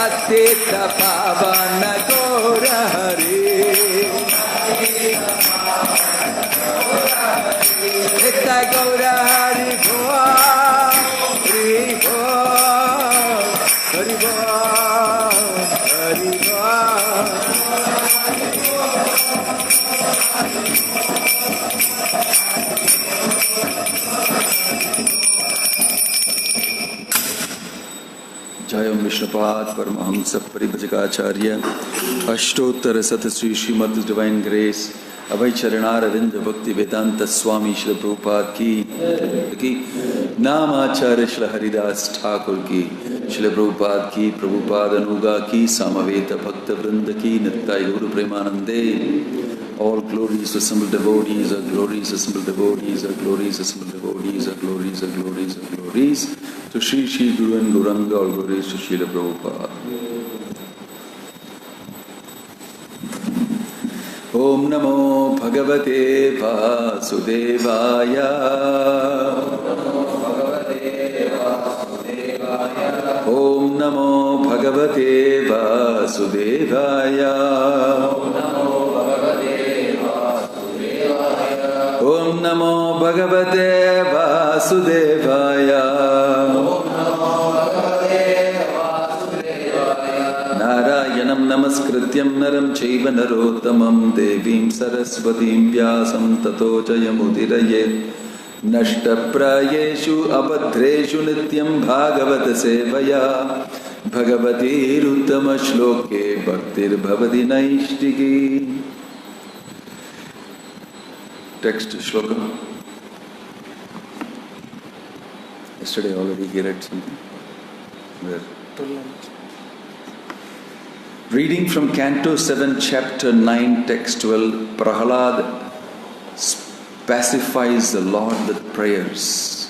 Patita Pavana Gora Hari Nitya Gora Hari Bhua Hari Bhua Hari Bhua Hari Bhua Jayam Vishnupad Paramahamsa Paribhajagacharya Ashtotara Satasri Srimad Divine Grace Abhay Charanaravinda Bhakti Vedanta Swami Srila Prabhupada ki Namacharya Srila Haridas Thakur ki Srila Prabhupada ki Prabhupada Anuga ki Samaveta Bhakta Vrinda ki Nittai Guru Premanande. All glories to assembled devotees, are glories, assembled devotees, are glories, assembled devotees, are glories, are glories, are glories. To Shri Shri Guru and Gauranga, all glories to Srila Prabhupada. Om Namo Bhagavate Vasudevaya. Om Namo Bhagavate Vasudevaya. Om Namo Bhagavate Vasudevaya. Narayanam Namaskrityam Naram Chaiva Narottamam Devim Saraswatim Vyasam Tato Jayamudiraye Nashta Prayeshu Abadreshu Nityam Bhagavata Sevaya Bhagavati Ruttama Shloke Bhaktir Bhavati Naishtiki. Text shloka. Yesterday already he read something. Where? Reading from Canto 7, Chapter 9, Text 12, Prahlad pacifies the Lord with prayers.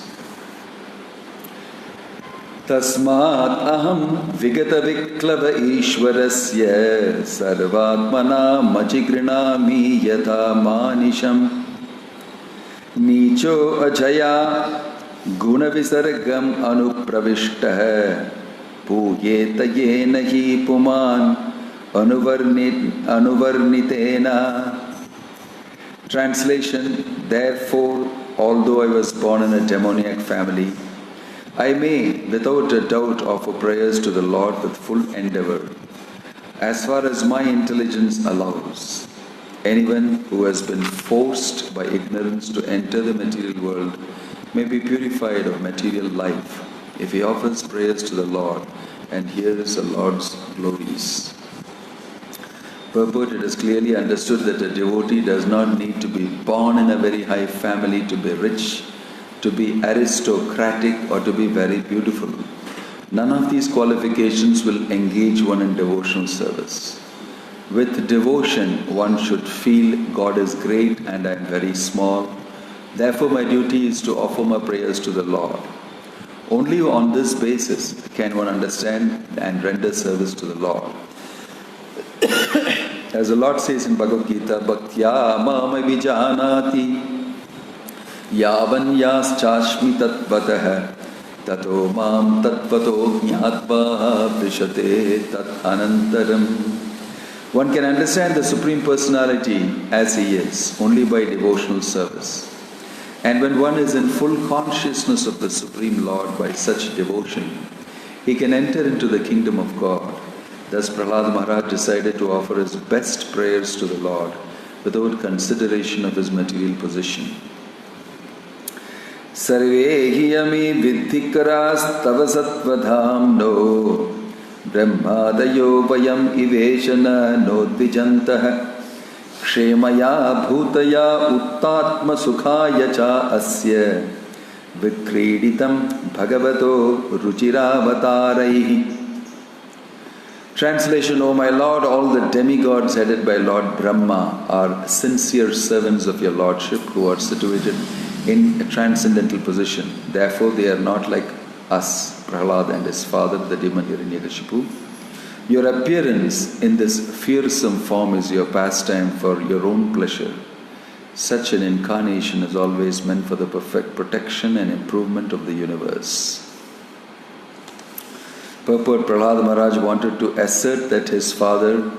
Tasmat aham vigata viklava ishwarasya sarvatmana machigrinami yatha manisham Nicho ajaya gunavisargam anupravishta puyeta yena hi puman anuvarnitena. Translation: Therefore, although I was born in a demoniac family, I may without a doubt offer prayers to the Lord with full endeavor, as far as my intelligence allows. Anyone who has been forced by ignorance to enter the material world may be purified of material life if he offers prayers to the Lord and hears the Lord's glories. Purport: It is clearly understood that a devotee does not need to be born in a very high family to be rich, to be aristocratic, or to be very beautiful. None of these qualifications will engage one in devotional service. With devotion, one should feel God is great and I am very small. Therefore, my duty is to offer my prayers to the Lord. Only on this basis can one understand and render service to the Lord. As the Lord says in Bhagavad Gita, Bhaktya mama vijanati yavan yaschashmi tatvatah tato mam tatvato jnatva vishate tat anantaram. One can understand the Supreme Personality as He is only by devotional service. And when one is in full consciousness of the Supreme Lord by such devotion, he can enter into the kingdom of God. Thus Prahlad Maharaj decided to offer his best prayers to the Lord without consideration of his material position. Sarve hiyami vidhikaras tava sattvadhamno brahmadayo vayam iveshana nodvijantah kshemaya bhutaya uttatma sukhaya cha asya vikriditam bhagavato ruchiravataraihi. Translation: O my Lord, all the demigods headed by Lord Brahma are sincere servants of your Lordship who are situated in a transcendental position. Therefore, they are not like us, Prahlad and his father, the demon Hiranyakashipu. Your appearance in this fearsome form is your pastime for your own pleasure. Such an incarnation is always meant for the perfect protection and improvement of the universe. Purport: Prahlad Maharaj wanted to assert that his father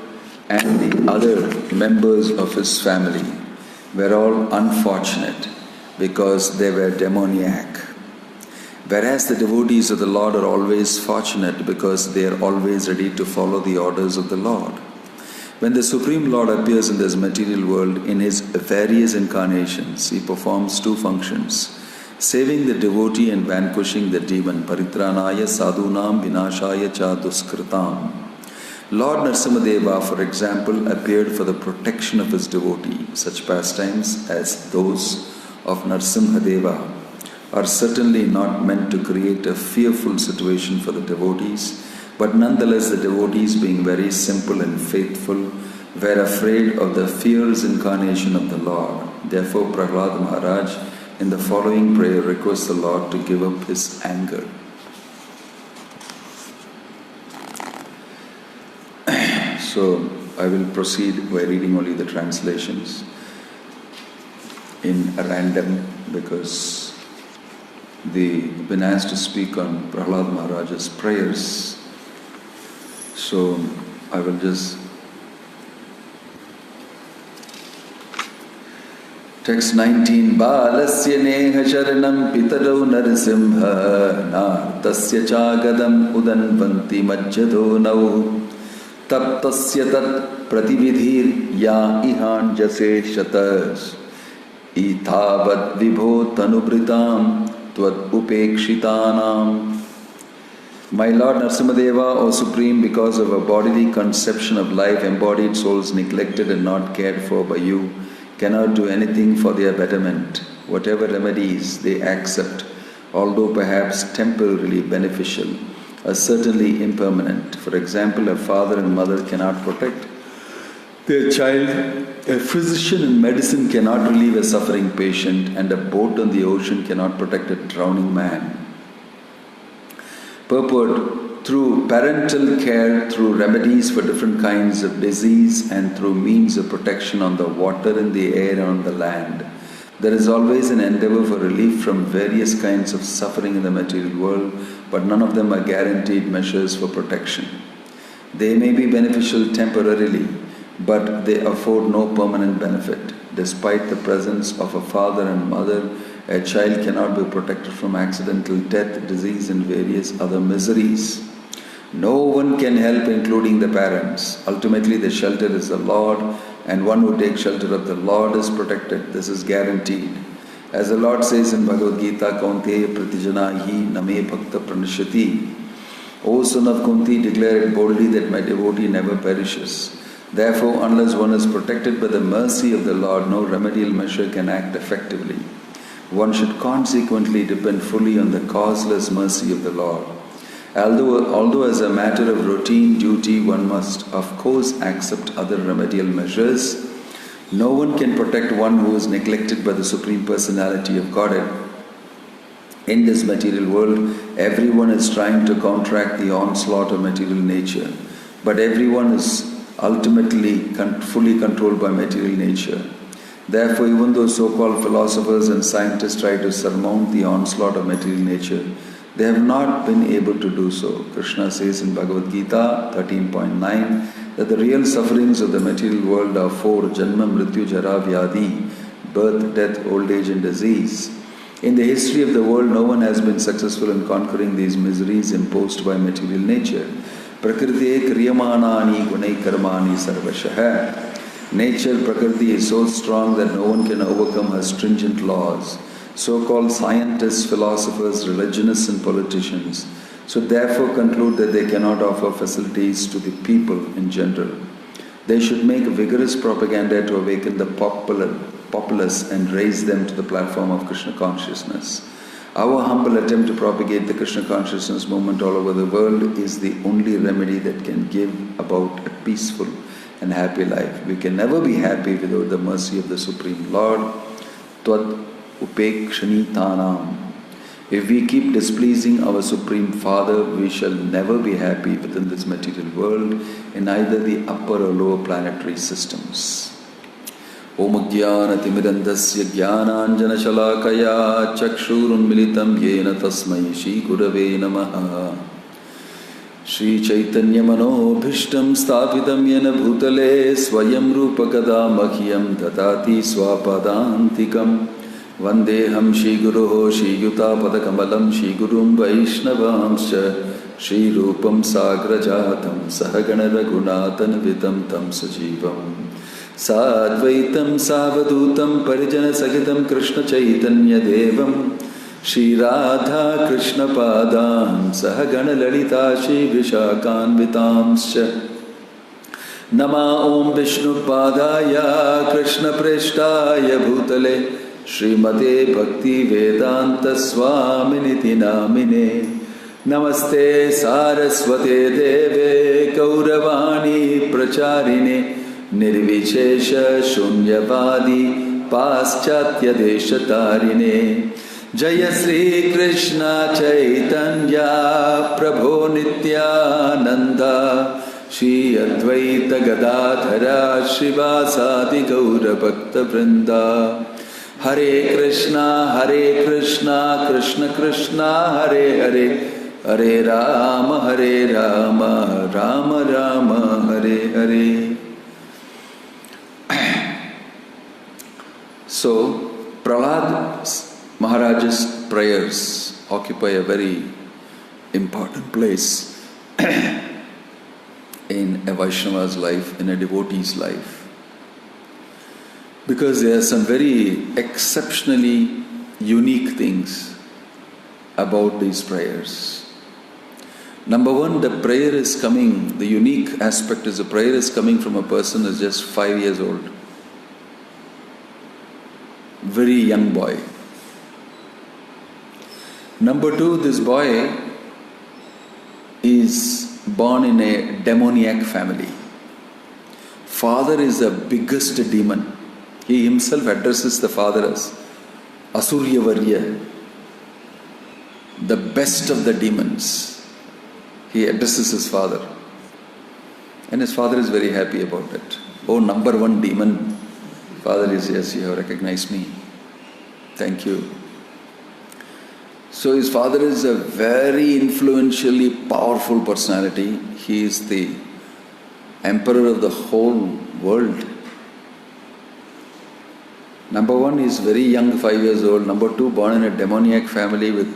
and the other members of his family were all unfortunate because they were demoniac. Whereas the devotees of the Lord are always fortunate because they are always ready to follow the orders of the Lord. When the Supreme Lord appears in this material world in his various incarnations, he performs two functions: saving the devotee and vanquishing the demon. Paritranaya sadhunam vinashaya cha duskritam. Lord Narasimhadeva, for example, appeared for the protection of his devotee. Such pastimes as those of Narasimhadeva are certainly not meant to create a fearful situation for the devotees, but nonetheless the devotees, being very simple and faithful, were afraid of the fierce incarnation of the Lord. Therefore Prahlad Maharaj in the following prayer requests the Lord to give up his anger. So I will proceed by reading only the translations in random, because we've been asked to speak on Prahlad Maharaj's prayers. So I will just... Text 19. Balasya neha sharanam pitarau narasimha nartasya chagadam udanvanti majjado nau taptasya tat pratividhir ya ihan jase shatas itavad vibho tanubritam tvad upekshitanam. My Lord Narasimhadeva, O Supreme, because of a bodily conception of life, embodied souls neglected and not cared for by you cannot do anything for their betterment. Whatever remedies they accept, although perhaps temporarily beneficial, are certainly impermanent. For example, a father and mother cannot protect their child, a physician in medicine cannot relieve a suffering patient, and a boat on the ocean cannot protect a drowning man. Purport: through parental care, through remedies for different kinds of disease, and through means of protection on the water, in the air, and on the land, there is always an endeavor for relief from various kinds of suffering in the material world, but none of them are guaranteed measures for protection. They may be beneficial temporarily, but they afford no permanent benefit. Despite the presence of a father and mother, a child cannot be protected from accidental death, disease, and various other miseries. No one can help, including the parents. Ultimately, the shelter is the Lord, and one who takes shelter of the Lord is protected. This is guaranteed. As the Lord says in Bhagavad Gita, Kaunteya pratijana hi name bhakta pranashati. O son of Kunti, declare it boldly that my devotee never perishes. Therefore, unless one is protected by the mercy of the Lord, no remedial measure can act effectively. One should consequently depend fully on the causeless mercy of the Lord. Although as a matter of routine duty one must of course accept other remedial measures, no one can protect one who is neglected by the Supreme Personality of Godhead. In this material world, everyone is trying to counteract the onslaught of material nature, but everyone is ultimately fully controlled by material nature. Therefore, even though so-called philosophers and scientists try to surmount the onslaught of material nature, they have not been able to do so. Krishna says in Bhagavad Gita 13.9 that the real sufferings of the material world are four: Janma, Mrityu, Jara, Vyadi, birth, death, old age, and disease. In the history of the world, no one has been successful in conquering these miseries imposed by material nature. Prakriti kriyamanani gunai karmani sarvashah. Nature, Prakriti, is so strong that no one can overcome her stringent laws. So-called scientists, philosophers, religionists, and politicians should therefore conclude that they cannot offer facilities to the people in general. They should make vigorous propaganda to awaken the populace and raise them to the platform of Krishna consciousness. Our humble attempt to propagate the Krishna consciousness movement all over the world is the only remedy that can give about a peaceful and happy life. We can never be happy without the mercy of the Supreme Lord. Tvad upekshanitanam. If we keep displeasing our Supreme Father, we shall never be happy within this material world in either the upper or lower planetary systems. Om Jnana Timirandasya Jnananjana Shalakaya Chakshurunmilitam Yena Tasmai Shri Gurave Namaha. Shri Chaitanya Manobhishtam Sthapitam Yena Bhutale Swayam Rupa Kada Mahyam Dadati Swapadantikam Vandeham Shri Guruho Shri Yuta Padakamalam Shri Gurum Vaishnavamscha Shri Rupam Sagrajatam Sahagana Raghunathan Vitam Tam Sajivam Sadvaitam Savadutam Parijana Sagitam Krishna Chaitanya Devam Shri Radha Krishna Padam Sahagana Lalita Shri Vishakan Vitamscha Nama Om Vishnu Padaya Krishna Preshtaya Bhutale Srimate Bhakti Vedanta Swaminiti Namine Namaste Saraswate Deve Kauravani Pracharine Nirvichesha Shunyavadi Paschatya Deshatarine Jaya Sri Krishna Chaitanya Prabhu Nityananda Shri Advaita Gadadhara Srivasadi Gaura Bhakta Vrinda Hare Krishna Krishna Krishna Hare Hare Hare Rama Rama Rama Hare Hare. So, Prahlad Maharaj's prayers occupy a very important place in a Vaishnava's life, in a devotee's life. Because there are some very exceptionally unique things about these prayers. Number one, the prayer is coming, the unique aspect is the prayer is coming from a person who is just 5 years old. Very young boy. Number two, this boy is born in a demoniac family. Father is the biggest demon. He himself addresses the father as Asurya Varya, the best of the demons. He addresses his father. And his father is very happy about it. Oh, number one demon. Father is, yes, you have recognized me. Thank you. So his father is a very influentially powerful personality. He is the emperor of the whole world. Number one, he is very young, 5 years old. Number two, born in a demoniac family with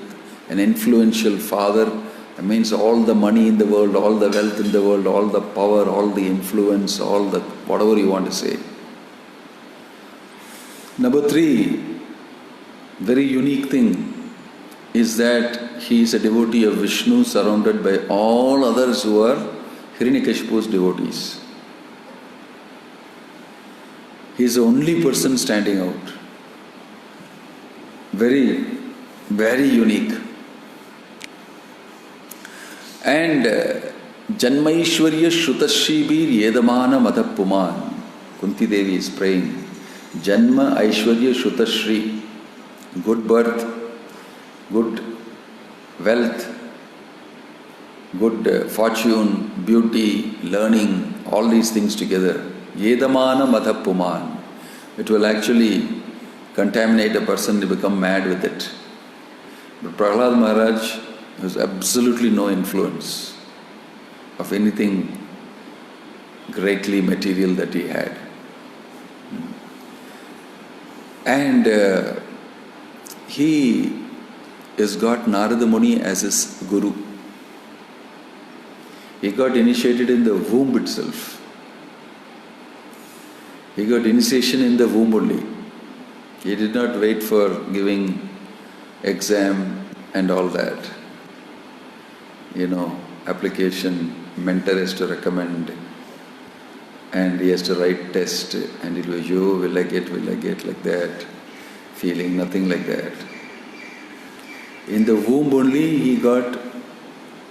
an influential father. That means all the money in the world, all the wealth in the world, all the power, all the influence, all the whatever you want to say. Number three, very unique thing is that he is a devotee of Vishnu surrounded by all others who are Hiranyakashipu's devotees. He is the only person standing out. Very, very unique. And Janmaishwarya Shrutashibir Yedamana Madhapuman. Kunti Devi is praying. Janma Aishwarya Shrutashri. Good birth, good wealth, good fortune, beauty, learning, all these things together. Yedamana Madhapuman. It will actually contaminate a person to become mad with it. But Prahlad Maharaj has absolutely no influence of anything greatly material that he had. And he has got Narada Muni as his guru. He got initiated in the womb itself. He got initiation in the womb only. He did not wait for giving exam and all that. Application, mentor has to recommend, and he has to write test, and it was, will I get, like that. Feeling nothing like that. In the womb only he got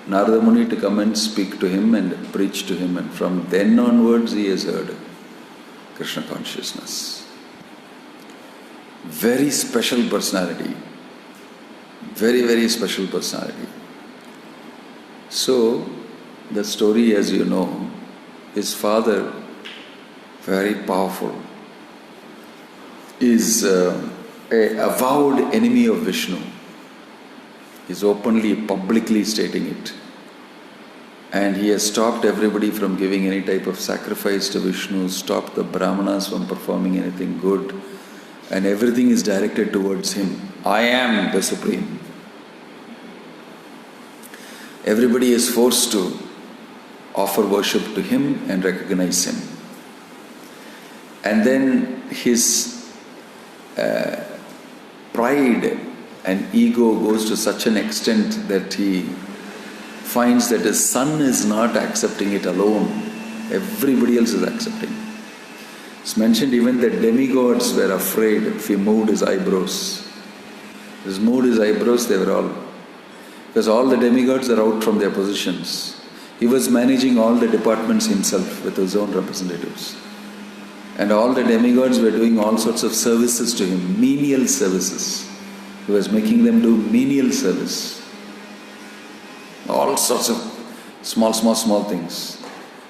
Narada Muni to come and speak to him and preach to him, and from then onwards he has heard Krishna consciousness. Very special personality. Very, very special personality. So, the story, as you know, his father, very powerful, is a avowed enemy of Vishnu. Is openly, publicly stating it. And he has stopped everybody from giving any type of sacrifice to Vishnu, stopped the Brahmanas from performing anything good, and everything is directed towards him. I am the Supreme. Everybody is forced to offer worship to him and recognize him. And then his pride and ego goes to such an extent that he finds that his son is not accepting it alone. Everybody else is accepting. It's mentioned even that demigods were afraid if he moved his eyebrows. If he moved his eyebrows, they were all... Because all the demigods are out from their positions. He was managing all the departments himself with his own representatives. And all the demigods were doing all sorts of services to him, menial services. He was making them do menial service. All sorts of small things.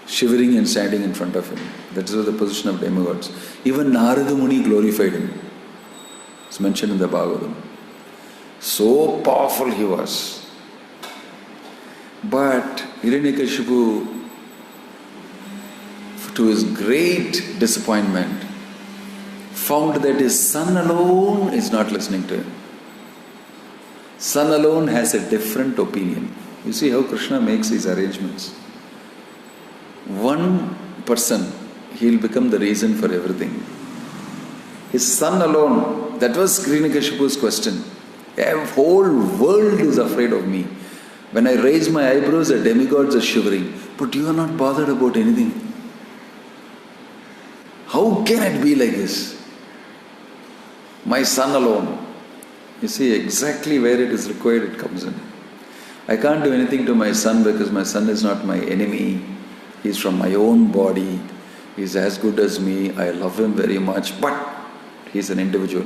Shivering and standing in front of him. That is the position of demigods. Even Narada Muni glorified him. It's mentioned in the Bhagavatam. So powerful he was. But Hiranyakashipu, to his great disappointment, found that his son alone is not listening to him. Son alone has a different opinion. You see how Krishna makes his arrangements. One person, he will become the reason for everything. His son alone, that was Hiranyakashipu's question. The whole world is afraid of me. When I raise my eyebrows, the demigods are shivering. But you are not bothered about anything. How can it be like this? My son alone. You see, exactly where it is required, it comes in. I can't do anything to my son because my son is not my enemy. He's from my own body. He's as good as me. I love him very much. But he's an individual.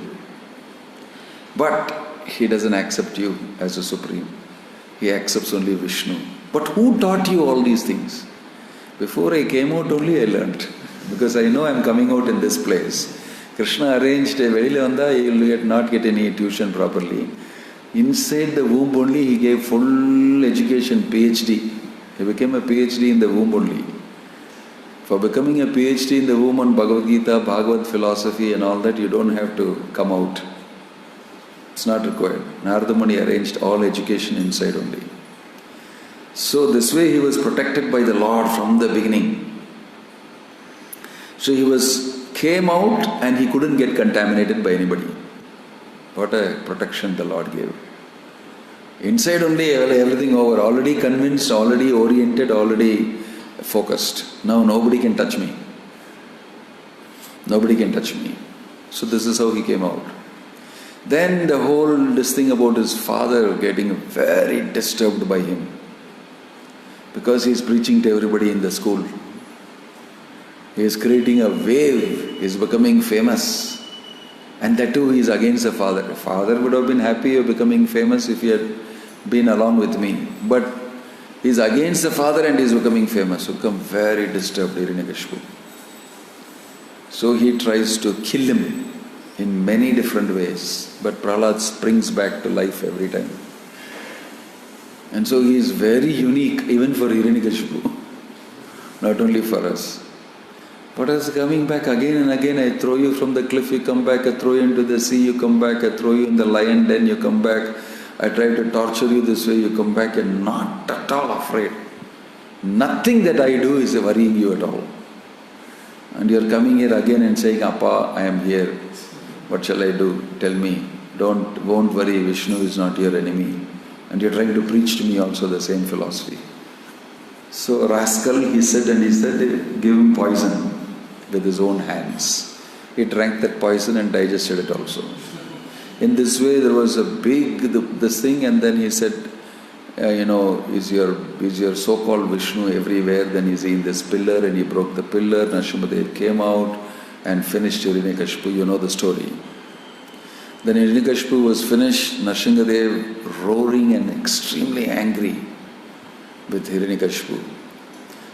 But he doesn't accept you as a supreme. He accepts only Vishnu. But who taught you all these things? Before I came out only I learnt. Because I know I'm coming out in this place. Krishna arranged, velila vanda, you will not get any tuition properly. Inside the womb only he gave full education, PhD. He became a PhD in the womb only. For becoming a PhD in the womb on Bhagavad Gita, Bhagavad philosophy and all that, you don't have to come out. It's not required. Narada Muni arranged all education inside only. So this way he was protected by the Lord from the beginning. So he came out and he couldn't get contaminated by anybody. What a protection the Lord gave. Inside only everything over, already convinced, already oriented, already focused. Now nobody can touch me. Nobody can touch me. So this is how he came out. Then this thing about his father getting very disturbed by him. Because he is preaching to everybody in the school. He is creating a wave. He is becoming famous. And that too he is against the father. The father would have been happy of becoming famous if he had been along with me. But he is against the father and he is becoming famous. So become very disturbed, Hiranyakashipu. So he tries to kill him in many different ways. But Prahlad springs back to life every time. And so he is very unique even for Hiranyakashipu. Not only for us. But as coming back again and again, I throw you from the cliff, you come back, I throw you into the sea, you come back, I throw you in the lion den, you come back, I try to torture you this way, you come back, and not at all afraid. Nothing that I do is worrying you at all. And you are coming here again and saying, Appa, I am here. What shall I do? Tell me. Won't worry, Vishnu is not your enemy. And you are trying to preach to me also the same philosophy. So rascal, he said, give him poison with his own hands. He drank that poison and digested it also. In this way there was a big this thing, and then he said, is your so-called Vishnu everywhere? Then is he in this pillar? And he broke the pillar. Nrsimhadev came out and finished Hiranyakashipu. You know the story. Then Hiranyakashipu was finished. Nrsimhadev roaring and extremely angry with Hiranyakashipu.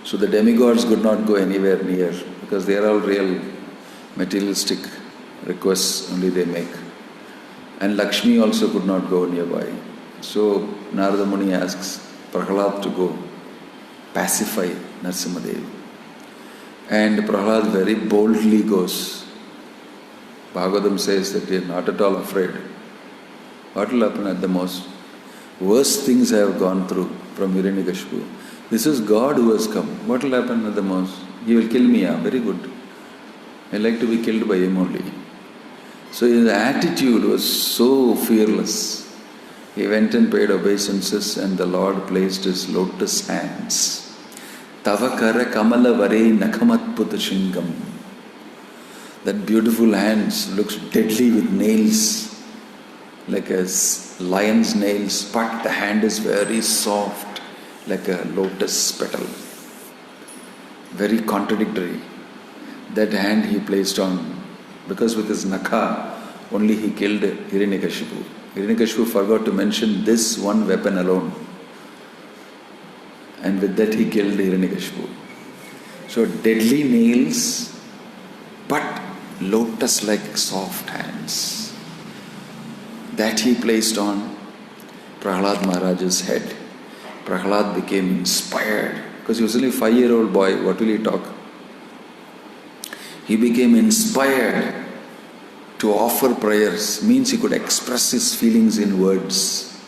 So the demigods could not go anywhere near because they are all real materialistic requests only they make. And Lakshmi also could not go nearby. So Narada Muni asks Prahlad to go. pacify Narasimhadev. And Prahlad very boldly goes. Bhagavatam says that he is not at all afraid. What will happen at the most? Worst things I have gone through from Hiranyakashipu. This is God who has come. What will happen at the most? He will kill me, very good. I like to be killed by him only. So his attitude was so fearless. He went and paid obeisances and the Lord placed his lotus hands. Tava kara kamala vare nakamatputa shingam. That beautiful hands looks deadly with nails, like a lion's nails, but the hand is very soft, like a lotus petal. Very contradictory. That hand he placed on, because with his nakha, only he killed Hiranyakashipu. Hiranyakashipu forgot to mention this one weapon alone. And with that he killed Hiranyakashipu. So deadly nails, but lotus-like soft hands. That he placed on Prahlad Maharaj's head. Prahlad became inspired. Because he was only a 5-year-old boy, what will he talk? He became inspired to offer prayers. Means he could express his feelings in words.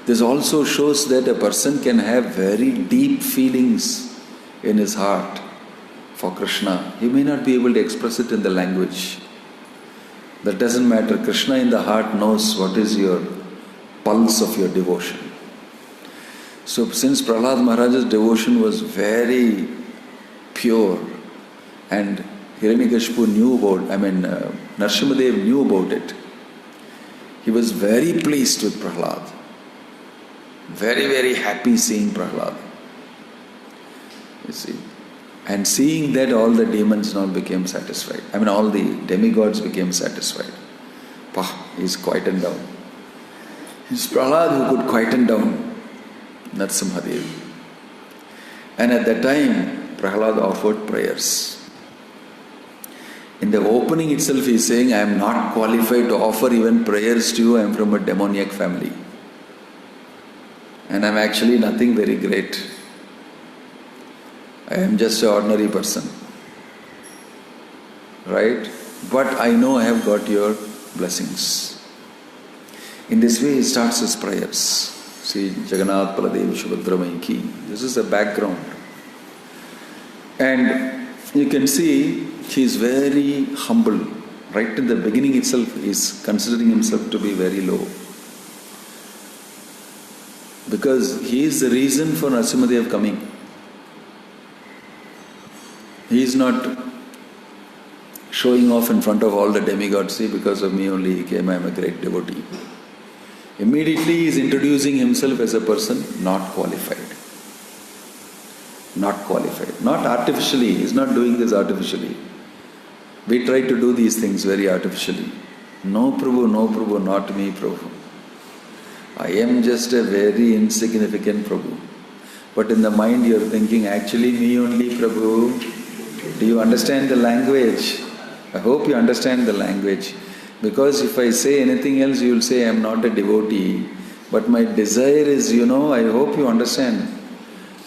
This also shows that a person can have very deep feelings in his heart for Krishna. He may not be able to express it in the language. That doesn't matter. Krishna in the heart knows what is your pulse of your devotion. So since Prahlad Maharaj's devotion was very pure and Hiranyakashipu knew about, Narasimhadev knew about it, he was very pleased with Prahlad. Very, very happy seeing Prahlad. You see. And seeing that, all the demons now became satisfied. All the demigods became satisfied. He's quietened down. It's Prahlad who could quieten down Narasimhadev. And at that time, Prahlad offered prayers. In the opening itself, he is saying, I am not qualified to offer even prayers to you. I am from a demoniac family. And I am actually nothing very great. I am just an ordinary person. Right? But I know I have got your blessings. In this way, he starts his prayers. See, Jagannath Baladev Subhadra Maiki. This is the background. And you can see, he is very humble. Right in the beginning itself, he is considering himself to be very low. Because he is the reason for Narasimhadev coming. He is not showing off in front of all the demigods. See, because of me only he came, I am a great devotee. Immediately he is introducing himself as a person not qualified. Not qualified. Not artificially. He is not doing this artificially. We try to do these things very artificially. No Prabhu, not me Prabhu. I am just a very insignificant Prabhu. But in the mind you are thinking, actually me only Prabhu. Do you understand the language? I hope you understand the language. Because if I say anything else, you will say I am not a devotee. But my desire is, I hope you understand.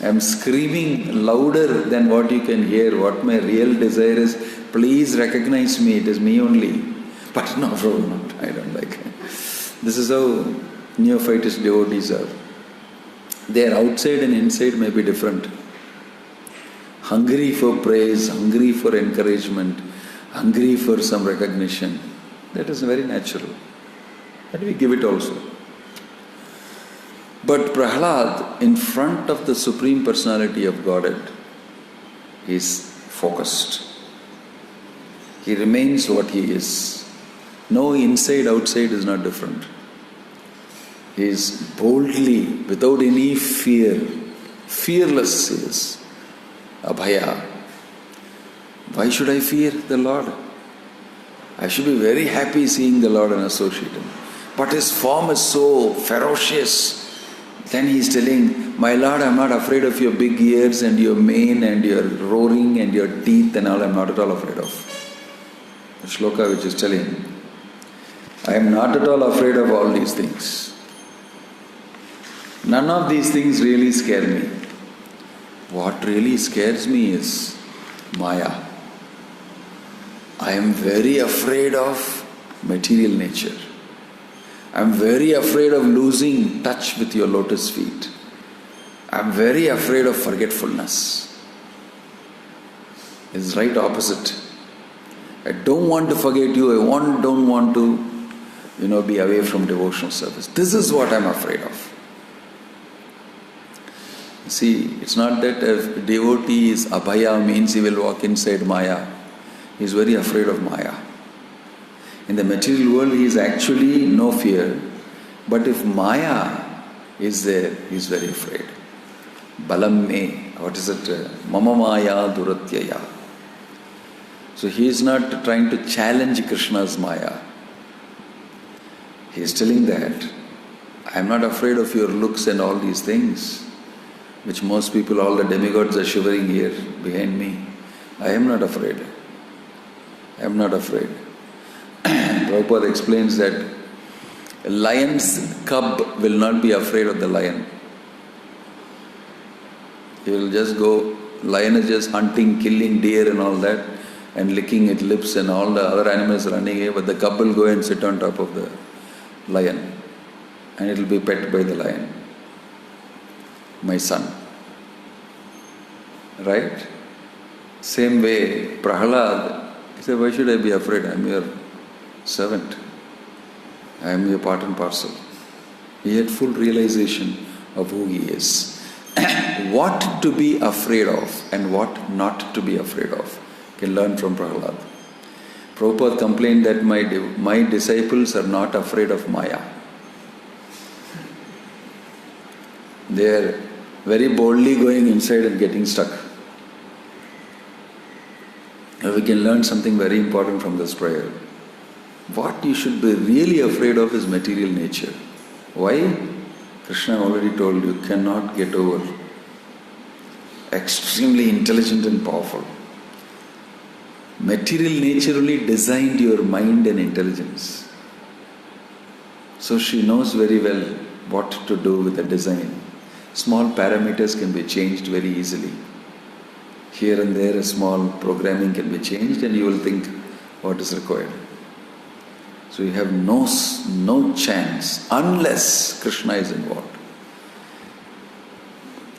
I am screaming louder than what you can hear. What my real desire is, please recognize me, it is me only. But no, Prabhu, not. I don't like it. This is how neophytist devotees are. Their outside and inside may be different. Hungry for praise, hungry for encouragement, hungry for some recognition. That is very natural. And we give it also. But Prahlad, in front of the Supreme Personality of Godhead, is focused. He remains what he is. No inside, outside is not different. He is boldly, without any fear, fearless he is. Abhaya. Why should I fear the Lord? I should be very happy seeing the Lord and associate him. But his form is so ferocious. Then he is telling, my Lord, I am not afraid of your big ears and your mane and your roaring and your teeth and all. I am not at all afraid of. The shloka which is telling, I am not at all afraid of all these things. None of these things really scare me. What really scares me is Maya. I am very afraid of material nature. I am very afraid of losing touch with your lotus feet. I am very afraid of forgetfulness. It's right opposite. I don't want to forget you. I don't want to, be away from devotional service. This is what I'm afraid of. See, it's not that a devotee is abhaya means he will walk inside Maya. He is very afraid of Maya. In the material world, he is actually no fear. But if Maya is there, he is very afraid. Balam me, what is it? Mama Maya Duratyaya. So he is not trying to challenge Krishna's Maya. He is telling that, I am not afraid of your looks and all these things, which most people, all the demigods are shivering here behind me. I am not afraid. I am not afraid. Prabhupada explains that a lion's cub will not be afraid of the lion. He will just go, lion is just hunting, killing deer and all that, and licking its lips and all the other animals running here, but the cub will go and sit on top of the lion and it will be pet by the lion. My son. Right? Same way, Prahlad, he said, why should I be afraid? I am your servant. I am your part and parcel. He had full realization of who he is. What to be afraid of and what not to be afraid of. Can learn from Prahlad. Prabhupada complained that my disciples are not afraid of Maya. They are very boldly going inside and getting stuck. We can learn something very important from this prayer. What you should be really afraid of is material nature. Why? Krishna already told you, cannot get over. Extremely intelligent and powerful. Material nature only designed your mind and intelligence. So she knows very well what to do with the design. Small parameters can be changed very easily. Here and there a small programming can be changed and you will think what is required. So you have no chance unless Krishna is involved.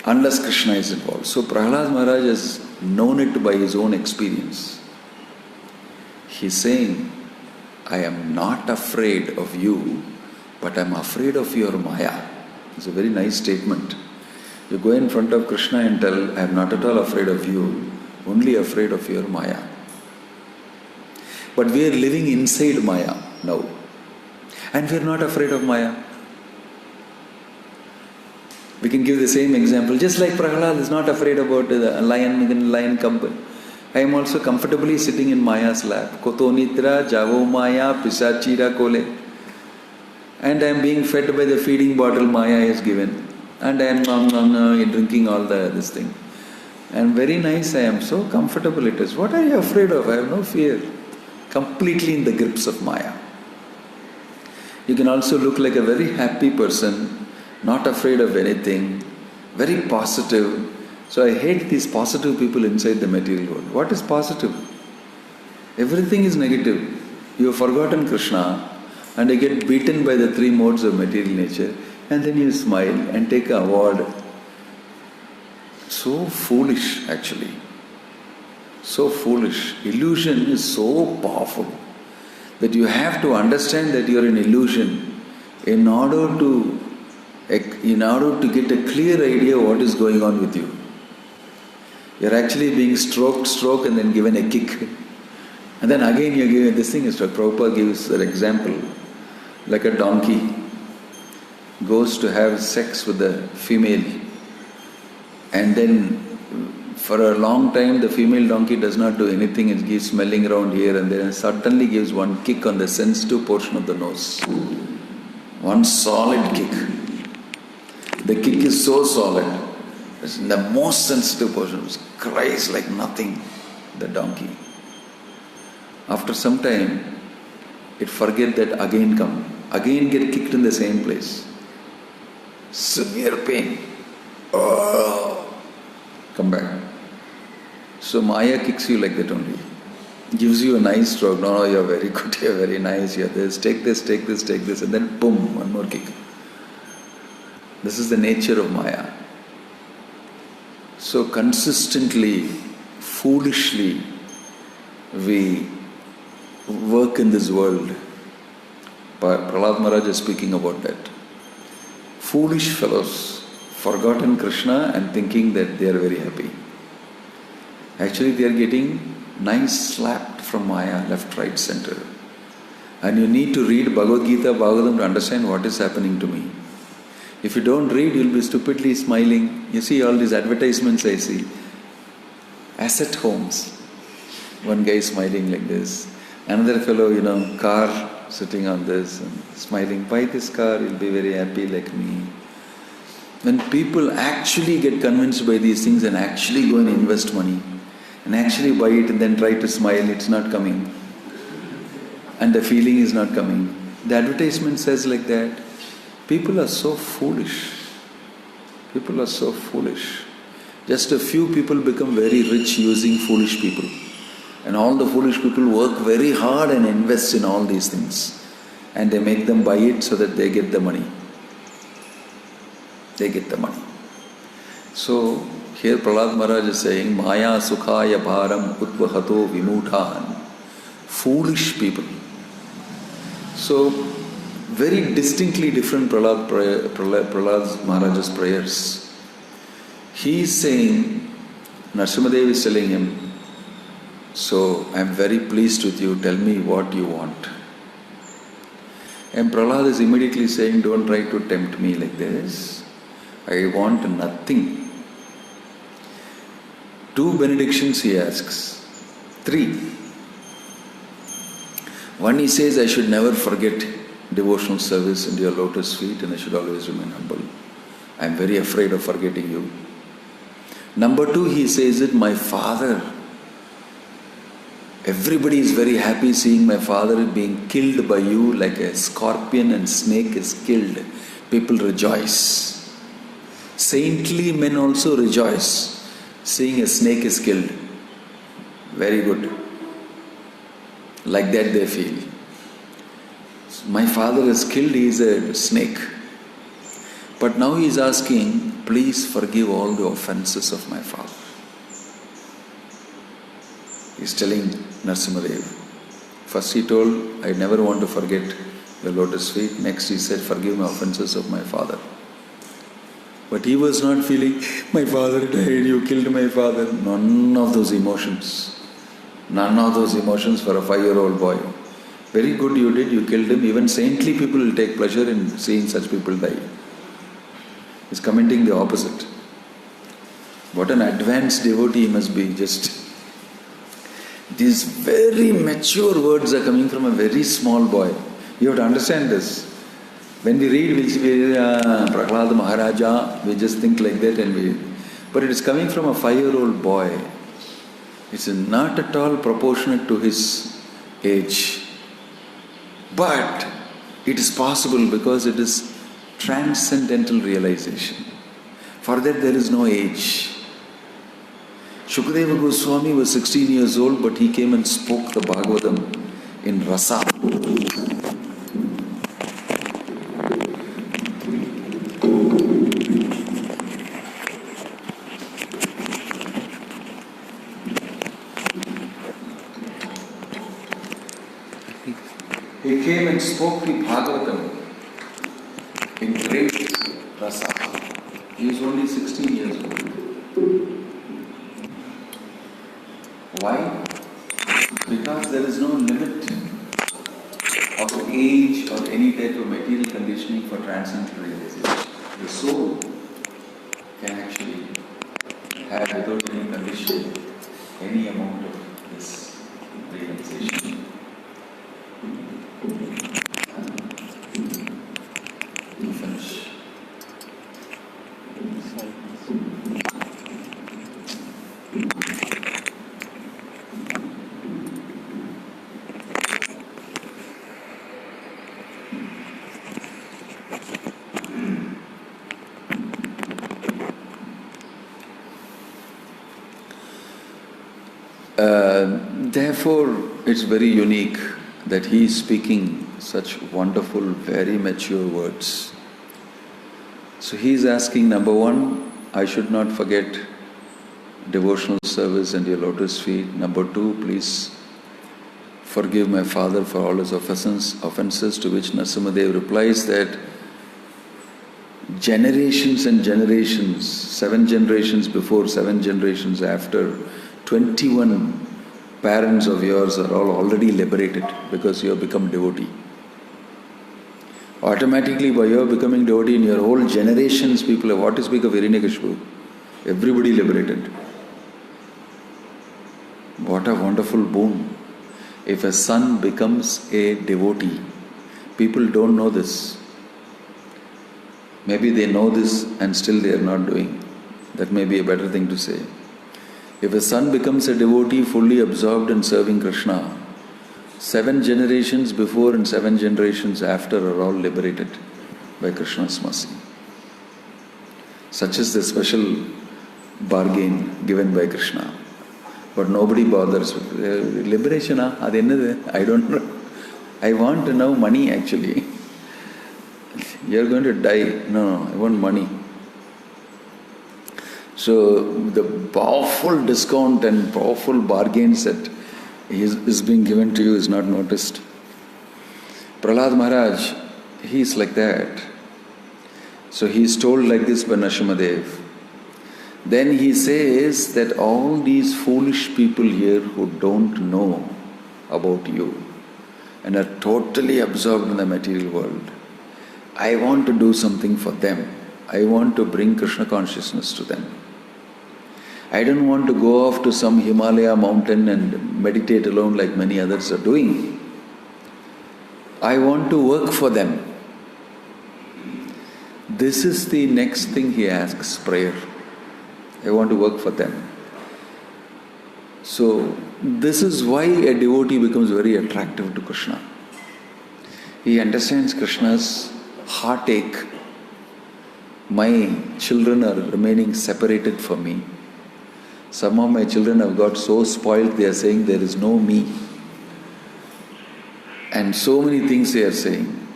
Unless Krishna is involved. So Prahlad Maharaj has known it by his own experience. He is saying, I am not afraid of you, but I am afraid of your Maya. It's a very nice statement. You go in front of Krishna and tell, I am not at all afraid of you, only afraid of your Maya. But we are living inside Maya now. And we are not afraid of Maya. We can give the same example. Just like Prahlad is not afraid about the lion cub. I am also comfortably sitting in Maya's lap. Koto nitra, javo Maya, pisachira kole. And I am being fed by the feeding bottle Maya is given. And I am drinking all this thing. And very nice I am. So comfortable it is. What are you afraid of? I have no fear. Completely in the grips of Maya. You can also look like a very happy person, not afraid of anything, very positive. So I hate these positive people inside the material world. What is positive? Everything is negative. You have forgotten Krishna and you get beaten by the three modes of material nature and then you smile and take an award. So foolish actually. So foolish. Illusion is so powerful that you have to understand that you are an illusion in order to get a clear idea what is going on with you. You are actually being stroked and then given a kick. And then again you are given this thing. Prabhupada gives an example. Like a donkey goes to have sex with the female and then for a long time the female donkey does not do anything. It keeps smelling around here and then and suddenly gives one kick on the sensitive portion of the nose. One solid kick. The kick is so solid. It's in the most sensitive portion. It cries like nothing, the donkey. After some time, it forget that again come. Again get kicked in the same place. Severe pain. Oh. come back. So Maya kicks you like that only. Gives you a nice stroke. No, you're very good, you're very nice, you're this, take this, take this, take this, and then boom, one more kick. This is the nature of Maya. So consistently, foolishly, we work in this world. Prahlad Maharaj is speaking about that. Foolish fellows, forgotten Krishna and thinking that they are very happy. Actually, they are getting nice slapped from Maya, left, right, center. And you need to read Bhagavad Gita, Bhagavatam to understand what is happening to me. If you don't read, you'll be stupidly smiling. You see all these advertisements I see. Asset homes. One guy smiling like this. Another fellow, car sitting on this and smiling. Buy this car, you'll be very happy like me. When people actually get convinced by these things and actually go and invest money and actually buy it and then try to smile, it's not coming. And the feeling is not coming. The advertisement says like that. People are so foolish. People are so foolish. Just a few people become very rich using foolish people. And all the foolish people work very hard and invest in all these things. And they make them buy it so that they get the money. They get the money. So, here Prahlad Maharaj is saying, Maya sukhaya bharam utvahato vimudhan. Foolish people. So, very distinctly different Prahlad Maharaj's prayers. He is saying, Narasimhadev is telling him, so I am very pleased with you, tell me what you want. And Prahlad is immediately saying, don't try to tempt me like this. I want nothing. 2 benedictions he asks. 3. One, he says, I should never forget devotional service in your lotus feet and I should always remain humble. I am very afraid of forgetting you. Number 2, he says that my father, everybody is very happy seeing my father being killed by you like a scorpion and snake is killed. People rejoice. Saintly men also rejoice seeing a snake is killed. Very good. Like that they feel. My father is killed, he is a snake. But now he is asking, please forgive all the offenses of my father. He is telling Narasimhadev. First he told, I never want to forget your lotus feet. Next he said, forgive my offenses of my father. But he was not feeling, my father died, you killed my father. None of those emotions. None of those emotions for a 5-year-old boy. Very good you did, you killed him. Even saintly people will take pleasure in seeing such people die. He's commenting the opposite. What an advanced devotee he must be. Just these very mature words are coming from a very small boy. You have to understand this. When we read, we'll see Prahlad Maharaja, we just think like that but it is coming from a 5-year-old boy. It's not at all proportionate to his age. But it is possible because it is transcendental realization. For that there is no age. Shukadeva Goswami was 16 years old, but he came and spoke the Bhagavatam in rasa. He came and spoke the Bhagavatam in great rasa. He was only 16 years old. Why? Because there is no limit of age or any type of material conditioning for transcendental realization. The soul can actually have without any conditioning any amount of this realization. To finish. Therefore, it's very unique that he is speaking such wonderful, very mature words. So he is asking, number one, I should not forget devotional service and your lotus feet. Number two, please forgive my father for all his offenses, to which Narasimhadev replies that generations and generations, 7 generations before, 7 generations after, 21 parents of yours are all already liberated because you have become devotee. Automatically, by your becoming devotee, in your whole generations, people have, what to speak of Hiranyakashipu? Everybody liberated. What a wonderful boon. If a son becomes a devotee, people don't know this. Maybe they know this and still they are not doing. That may be a better thing to say. If a son becomes a devotee fully absorbed in serving Krishna, 7 generations before and 7 generations after are all liberated by Krishna's mercy. Such is the special bargain given by Krishna. But nobody bothers with liberation. I don't know. I want to know money actually. You're going to die. No, I want money. So the powerful discount and powerful bargains that is being given to you is not noticed. Prahlad Maharaj, he is like that. So he is told like this by Narasimhadev. Then he says that all these foolish people here who don't know about you and are totally absorbed in the material world, I want to do something for them. I want to bring Krishna consciousness to them. I don't want to go off to some Himalaya mountain and meditate alone like many others are doing. I want to work for them. This is the next thing he asks, prayer. I want to work for them. So, this is why a devotee becomes very attractive to Krishna. He understands Krishna's heartache. My children are remaining separated from me. Some of my children have got so spoiled, they are saying there is no me. And so many things they are saying.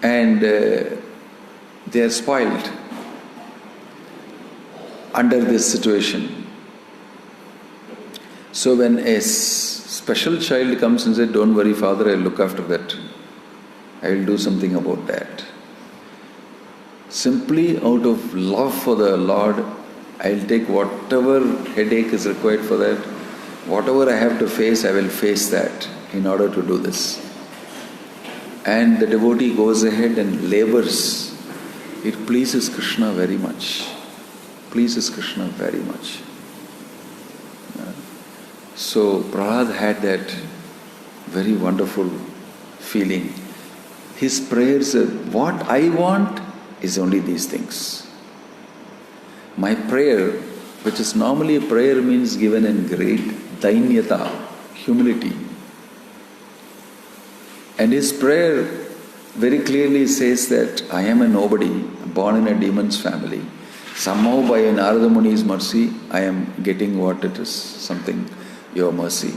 And they are spoiled under this situation. So when a special child comes and says, don't worry father, I'll look after that. I will do something about that. Simply out of love for the Lord, I'll take whatever headache is required for that. Whatever I have to face, I will face that in order to do this. And the devotee goes ahead and labors. It pleases Krishna very much. Pleases Krishna very much. So Prahlad had that very wonderful feeling. His prayers said, what I want is only these things. My prayer, which is normally a prayer means given in great dainyata, humility. And his prayer very clearly says that I am a nobody, born in a demon's family. Somehow by Narada Muni's mercy, I am getting what it is, something, your mercy.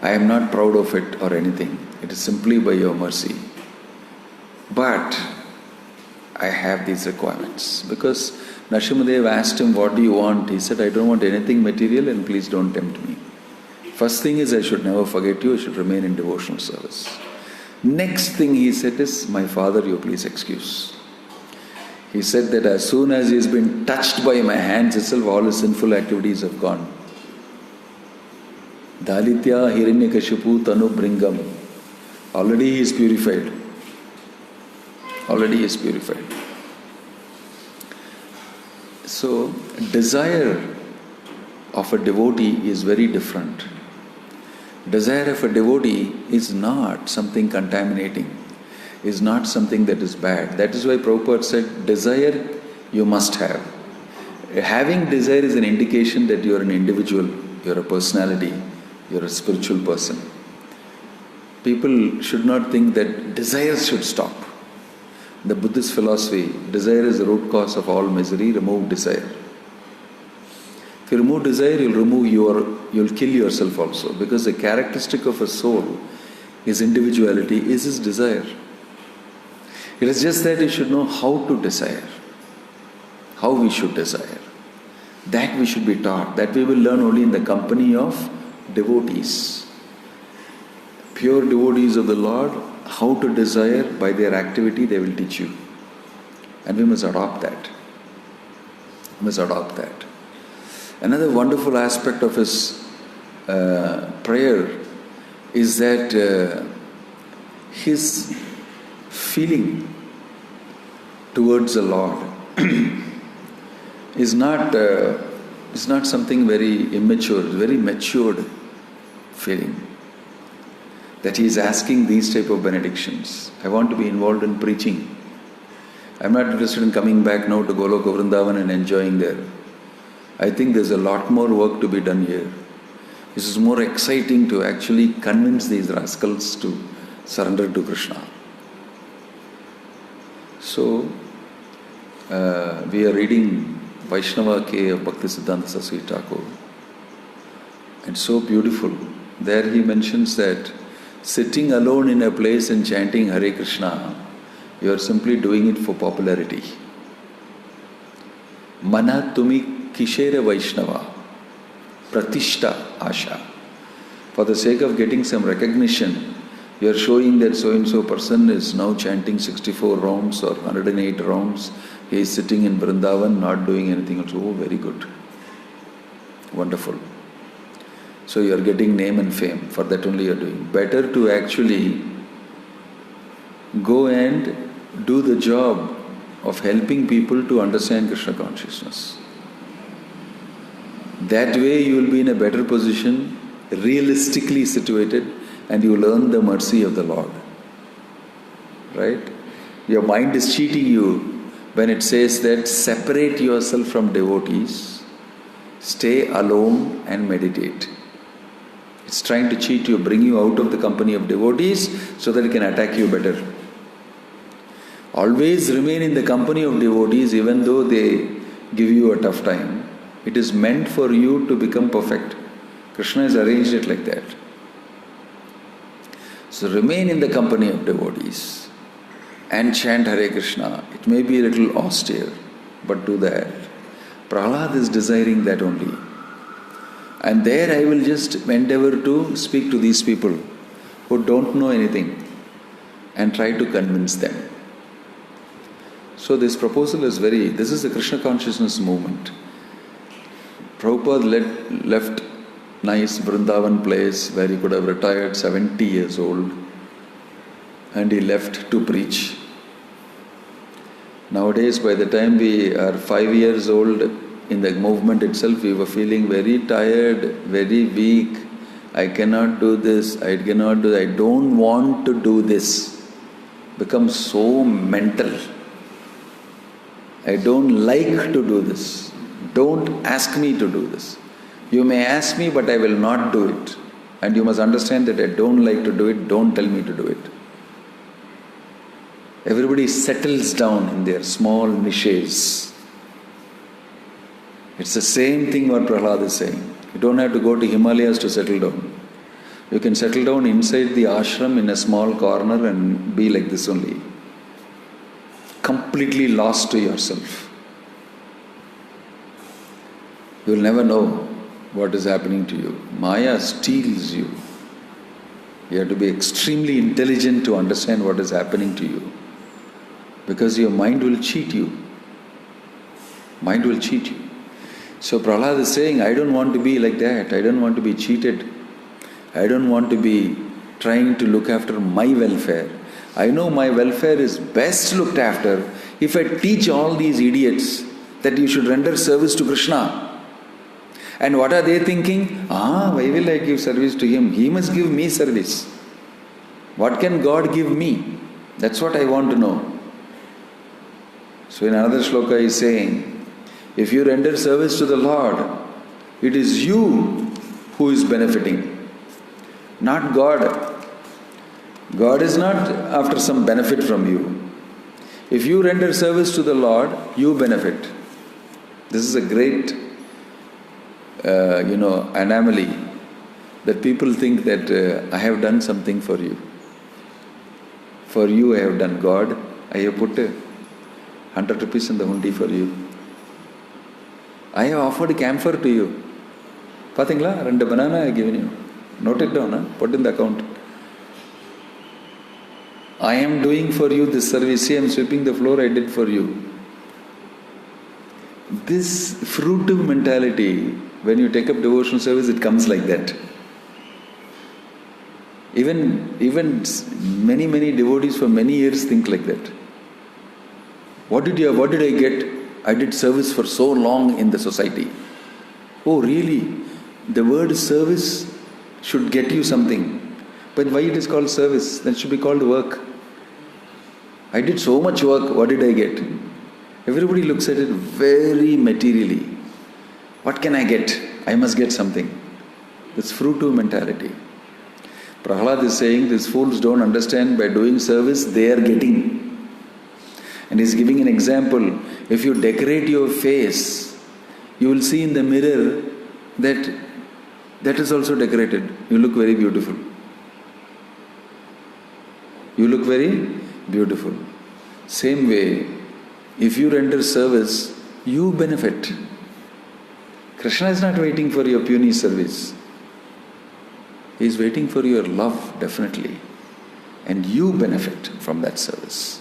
I am not proud of it or anything. It is simply by your mercy. But I have these requirements. Because Narasimhadev asked him, what do you want? He said, I don't want anything material and please don't tempt me. First thing is I should never forget you, I should remain in devotional service. Next thing he said is, my father, you please excuse. He said that as soon as he has been touched by my hands itself, all his sinful activities have gone. Dalitya Hiranyakashipu Tanu Bringam. Already he is purified. Already he is purified. So, desire of a devotee is very different. Desire of a devotee is not something contaminating, is not something that is bad. That is why Prabhupada said, desire you must have. Having desire is an indication that you are an individual, you are a personality, you are a spiritual person. People should not think that desires should stop. The Buddhist philosophy, desire is the root cause of all misery, remove desire. If you remove desire, you'll kill yourself also. Because the characteristic of a soul, his individuality, is his desire. It is just that you should know how to desire, how we should desire. That we should be taught. That we will learn only in the company of devotees. Pure devotees of the Lord, how to desire by their activity, they will teach you. And we must adopt that. We must adopt that. Another wonderful aspect of his prayer is that his feeling towards the Lord is not something very immature, very matured feeling. That he is asking these type of benedictions. I want to be involved in preaching. I'm not interested in coming back now to Goloka Vrindavan and enjoying there. I think there's a lot more work to be done here. This is more exciting to actually convince these rascals to surrender to Krishna. So, we are reading Vaishnava K of Bhakti Siddhanta Saraswati Thakur. It's so beautiful. There he mentions that sitting alone in a place and chanting Hare Krishna, you are simply doing it for popularity. Mana tumi kishere Vaishnava, pratishta asha. For the sake of getting some recognition, you are showing that so-and-so person is now chanting 64 rounds or 108 rounds. He is sitting in Vrindavan, not doing anything else. Oh, very good. Wonderful. So you are getting name and fame. For that only you are doing. Better to actually go and do the job of helping people to understand Krishna consciousness. That way you will be in a better position, realistically situated, and you will earn the mercy of the Lord. Right? Your mind is cheating you when it says that separate yourself from devotees, stay alone and meditate. It's trying to cheat you, bring you out of the company of devotees so that it can attack you better. Always remain in the company of devotees even though they give you a tough time. It is meant for you to become perfect. Krishna has arranged it like that. So remain in the company of devotees and chant Hare Krishna. It may be a little austere, but do that. Prahlad is desiring that only. And there I will just endeavor to speak to these people who don't know anything and try to convince them. So this proposal is this is the Krishna consciousness movement. Prabhupada left nice Vrindavan place where he could have retired 70 years old, and he left to preach. Nowadays, by the time we are 5 years old in the movement itself, we were feeling very tired, very weak. I cannot do this, I cannot do that, I don't want to do this. Become so mental. I don't like to do this. Don't ask me to do this. You may ask me, but I will not do it. And you must understand that I don't like to do it, don't tell me to do it. Everybody settles down in their small niches. It's the same thing what Prahlad is saying. You don't have to go to Himalayas to settle down. You can settle down inside the ashram in a small corner and be like this only. Completely lost to yourself. You will never know what is happening to you. Maya steals you. You have to be extremely intelligent to understand what is happening to you. Because your mind will cheat you. Mind will cheat you. So Prahlad is saying, I don't want to be like that. I don't want to be cheated. I don't want to be trying to look after my welfare. I know my welfare is best looked after if I teach all these idiots that you should render service to Krishna. And what are they thinking? Why will I give service to him? He must give me service. What can God give me? That's what I want to know. So in another shloka he is saying, if you render service to the Lord, it is you who is benefiting, not God. God is not after some benefit from you. If you render service to the Lord, you benefit. This is a great anomaly that people think that I have done something for you. For you I have done. God, I have put 100 rupees in the hundi for you. I have offered camphor to you. Pathingla, 2 banana I have given you. Note it down, put in the account. I am doing for you this service. See, I am sweeping the floor, I did for you. This fruitive mentality, when you take up devotional service, it comes like that. Even many devotees for many years think like that. What did I get? I did service for so long in the society. Oh, really? The word service should get you something. But why it is called service? Then it should be called work. I did so much work, what did I get? Everybody looks at it very materially. What can I get? I must get something. It's fruitive mentality. Prahlad is saying these fools don't understand by doing service they are getting. And he's giving an example. If you decorate your face, you will see in the mirror that is also decorated. You look very beautiful. You look very beautiful. Same way, if you render service, you benefit. Krishna is not waiting for your puny service. He is waiting for your love, definitely. And you benefit from that service.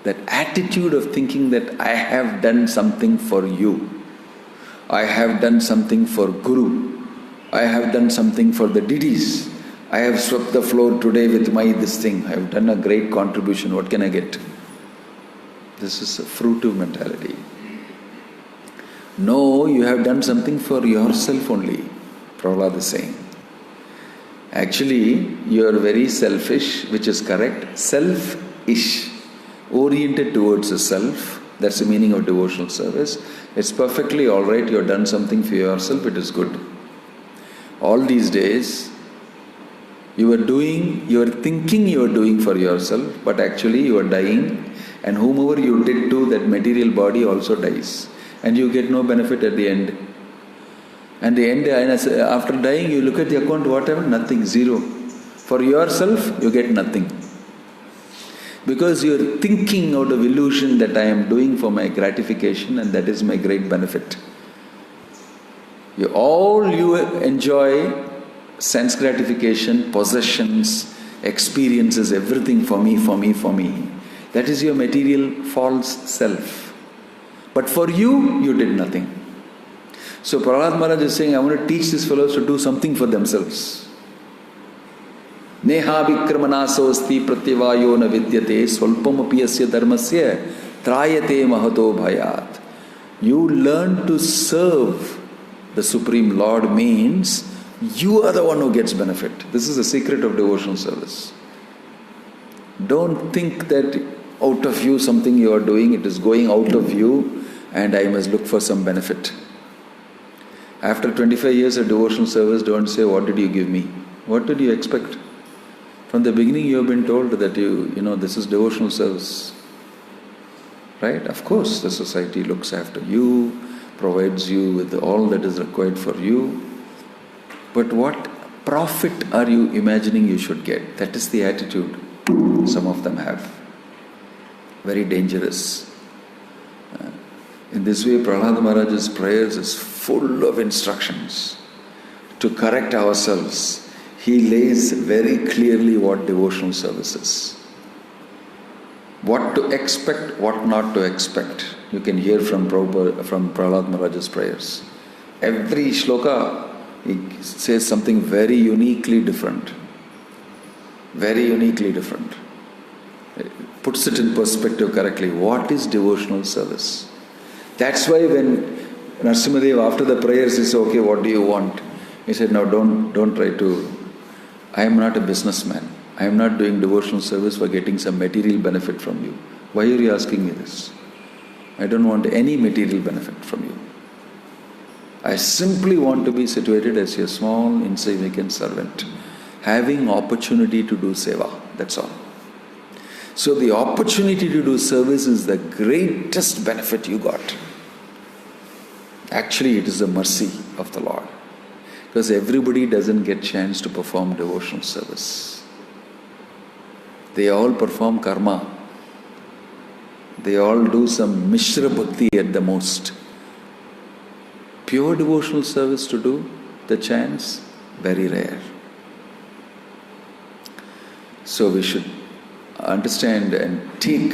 That attitude of thinking that I have done something for you. I have done something for Guru. I have done something for the deities. I have swept the floor today with this thing. I have done a great contribution. What can I get? This is a fruitive mentality. No, you have done something for yourself only, Prahlad is saying. Actually, you are very selfish, which is correct. Selfish, oriented towards the self. That's the meaning of devotional service. It's perfectly all right. You have done something for yourself. It is good. All these days, you are thinking you are doing for yourself, but actually you are dying, and whomever you did to, that material body also dies, and you get no benefit at the end. And the end, after dying, you look at the account, whatever, nothing, zero. For yourself, you get nothing. Because you are thinking out of illusion that I am doing for my gratification and that is my great benefit. You enjoy sense gratification, possessions, experiences, everything for me. That is your material false self. But for you, you did nothing. So Prahlad Maharaj is saying, I want to teach these fellows to do something for themselves. Neha vikramanasavasti pratyavayo na vidyate swalpam apiyasya dharmasya trayate mahato bhayat. You learn to serve the Supreme Lord means you are the one who gets benefit. This is the secret of devotional service. Don't think that out of you something you are doing, it is going out of you and I must look for some benefit. After 25 years of devotional service, don't say, what did you give me? What did you expect? From the beginning you have been told that this is devotional service. Right? Of course, the society looks after you, provides you with all that is required for you. But what profit are you imagining you should get? That is the attitude some of them have. Very dangerous. In this way, Prahlad Maharaj's prayers is full of instructions to correct ourselves. He lays very clearly what devotional service is. What to expect, what not to expect. You can hear from Prahlad Maharaj's prayers. Every shloka, he says something very uniquely different. Very uniquely different. Puts it in perspective correctly. What is devotional service? That's why when Narasimhadev, after the prayers, he said, okay, what do you want? He said, no, don't try to. I am not a businessman. I am not doing devotional service for getting some material benefit from you. Why are you asking me this? I don't want any material benefit from you. I simply want to be situated as your small, insignificant servant, having opportunity to do seva. That's all. So the opportunity to do service is the greatest benefit you got. Actually, it is a mercy. of the Lord. Because everybody doesn't get chance to perform devotional service. They all perform karma. They all do some Mishra Bhakti at the most. Pure devotional service to do, the chance, very rare. So we should understand and take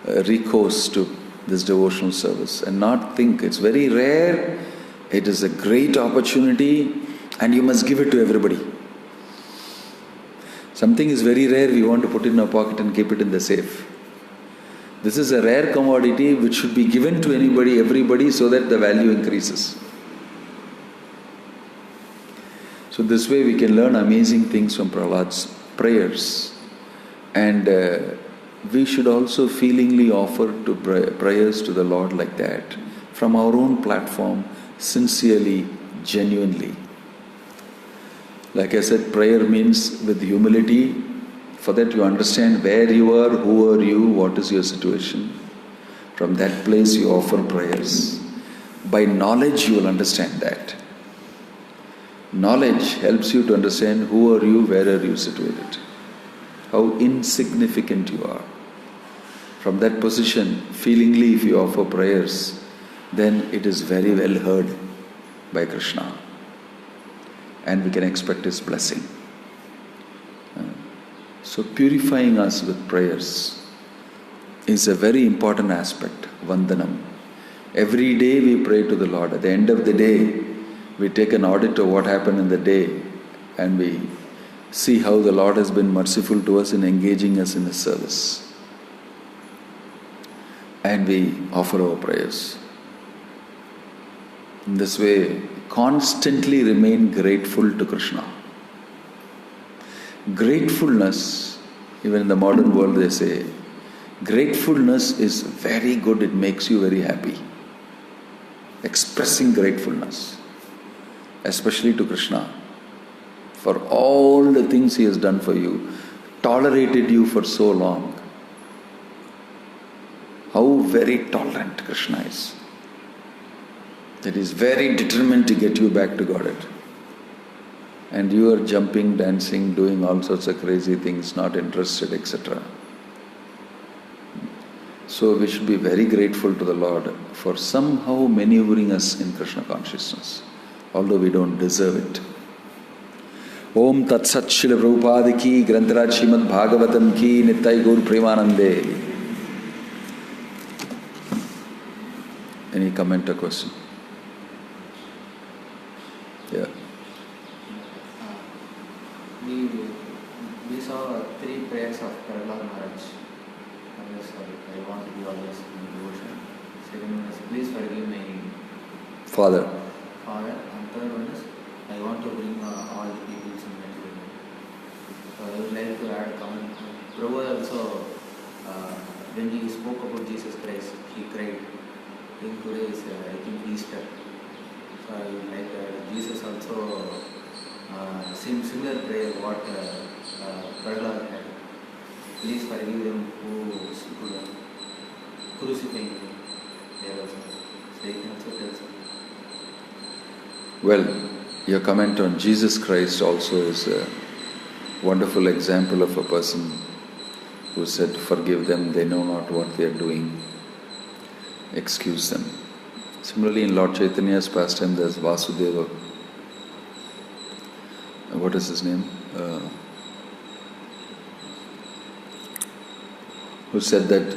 recourse to this devotional service and not think it's very rare, it is a great opportunity and you must give it to everybody. Something is very rare, we want to put it in our pocket and keep it in the safe. This is a rare commodity which should be given to anybody, everybody, so that the value increases. So this way we can learn amazing things from Prahlad's prayers. And we should also feelingly offer to prayers to the Lord like that, from our own platform, sincerely, genuinely. Like I said, prayer means with humility. For that you understand where you are, who are you, what is your situation. From that place you offer prayers. By knowledge you will understand that. Knowledge helps you to understand who are you, where are you situated. How insignificant you are. From that position, feelingly if you offer prayers, then it is very well heard by Krishna. And we can expect His blessing. So purifying us with prayers is a very important aspect, Vandanam. Every day we pray to the Lord. At the end of the day, we take an audit of what happened in the day and we see how the Lord has been merciful to us in engaging us in His service. And we offer our prayers. In this way, constantly remain grateful to Krishna. Gratefulness, even in the modern world they say, gratefulness is very good, it makes you very happy. Expressing gratefulness, especially to Krishna, for all the things He has done for you, tolerated you for so long. How very tolerant Krishna is. That He is very determined to get you back to Godhead. And you are jumping, dancing, doing all sorts of crazy things, not interested, etc. So we should be very grateful to the Lord for somehow maneuvering us in Krishna consciousness, although we don't deserve it. Om Tat Sat Srila Prabhupada ki, Grantaraj Srimad Bhagavatam ki, Nittai Gaur Premanande. Any comment or question? Yeah. We saw 3 prayers of Prahlad Maharaj. I want to be always in devotion. Second one is, please forgive my Father. And third one is, I want to bring all the people in my devotion. So I would like to add a comment. Prabhupada also, when he spoke about Jesus Christ, he cried. I think today is, Easter. So I would like Jesus also similar prayer what Prahlad had. Please forgive them who crucify me. There also. So you can also tell something. Well, your comment on Jesus Christ also is a wonderful example of a person who said, forgive them, they know not what they are doing. Excuse them. Similarly, in Lord Chaitanya's pastime, there's Vasudeva. What is his name? Who said that,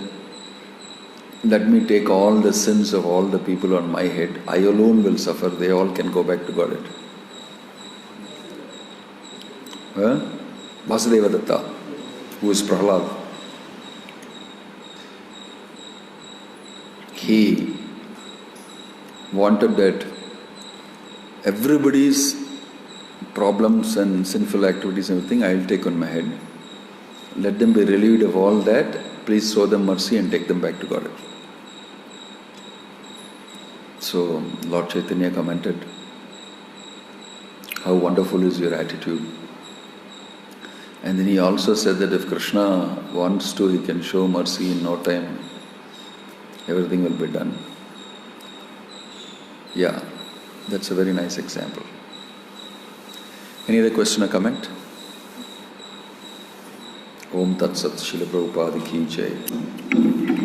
let me take all the sins of all the people on my head. I alone will suffer. They all can go back to Godhead. Vasudeva Datta, who is Prahlad. He wanted that everybody's problems and sinful activities and everything I will take on my head. Let them be relieved of all that. Please show them mercy and take them back to God. So Lord Chaitanya commented, how wonderful is your attitude. And then he also said that if Krishna wants to, he can show mercy in no time. Everything will be done. Yeah. That's a very nice example. Any other question or comment? Om Tat Sat, Srila Prabhupada Ki Jai.